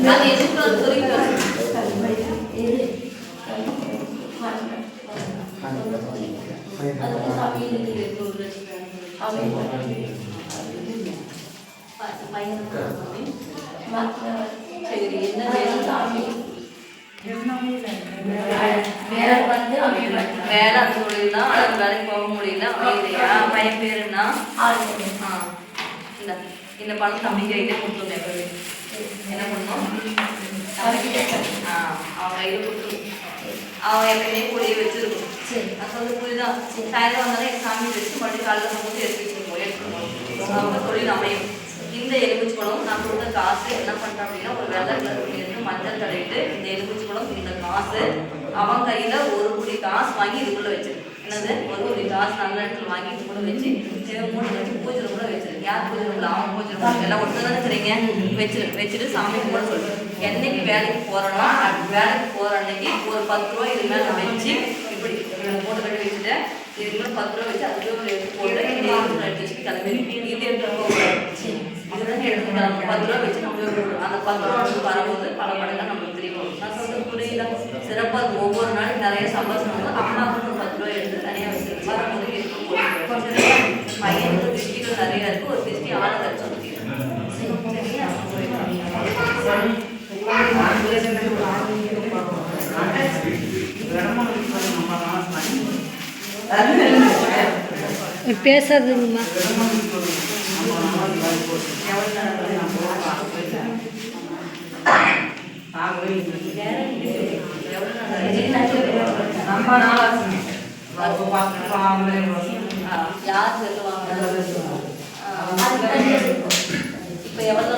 அது எதுக்கு புரியுது சரி என்ன வேணும் சாமி வேலை தொழில்னா அது வேலைக்கு போக முடியல அமைதியா பையன் பேருன்னா இந்த பணம் தம்பி கையிலே கொடுத்துருந்தேன் என்ன பண்ணணும் அவன் கையில் கொடுத்துருவோம் அவன் எப்பயுமே கூடிய வச்சிருக்கும் நான் சொல்ல புரியுதா சாயந்தரம் வந்தாலும் என் சாமி வச்சு மறுபடியும் காலையில் போட்டு எடுத்துக்கணும் அவங்க தொழில் அமையும் இந்த எலுமிச்சி பழம் நான் கொடுத்த காசு என்ன பண்ணுறேன் அப்படின்னா ஒரு வெள்ளை கலர் துணி எடுத்து மஞ்சள் தடவிட்டு இந்த எலுமிச்சி பழம் இந்த காசு அவன் கையில் ஒரு குடி காசு வாங்கி இதுக்குள்ளே வச்சிருக்கு என்னது ஒரு குடி காசு நல்ல இடத்துல வாங்கி இது கூட வச்சு மூணு வச்சு பூஜை கூட வச்சிருக்கு யார் பூஜை ரூமில் அவன் பூஜை ரூம் எல்லாம் ஒன்று தானே சரிங்க வச்சுட்டு சாமி கூட சொல்லுவேன் என்னைக்கு வேலைக்கு போகிறோன்னா வேலைக்கு போகிற அன்னைக்கு ஒரு 10 ரூபா இது மேலே வச்சு இப்படி போட்டு கட்டி வச்சுட்டேன் இதுக்குள்ள 10 ரூபா வச்சு அதுக்கு ஒரு எடுத்து போட்டு எடுத்து வச்சு கிளம்பி இது எடுத்து இதுதான் எடுத்துக்கலாம் 10 ரூபா வச்சு நம்ம அந்த 10 ரூபா வரும்போது பல மடங்காக நம்மளுக்கு தெரியும் நான் சொல்றது புரியல சிறப்பாக ஒவ்வொரு நாளும் நிறைய சம்பாதிச்சு அம்மாவுக்கு 10 ரூபா எடுத்து தனியாக வச்சிருக்கு வரும்போது எடுத்து பையனுக்கு திருஷ்டிகள் நிறைய இருக்கு ஒரு திருஷ்டி ஆனதை சொல்லி பேசாதுங்கம்மா யார் சொல்லுவாங்க இப்போ எவ்வளோ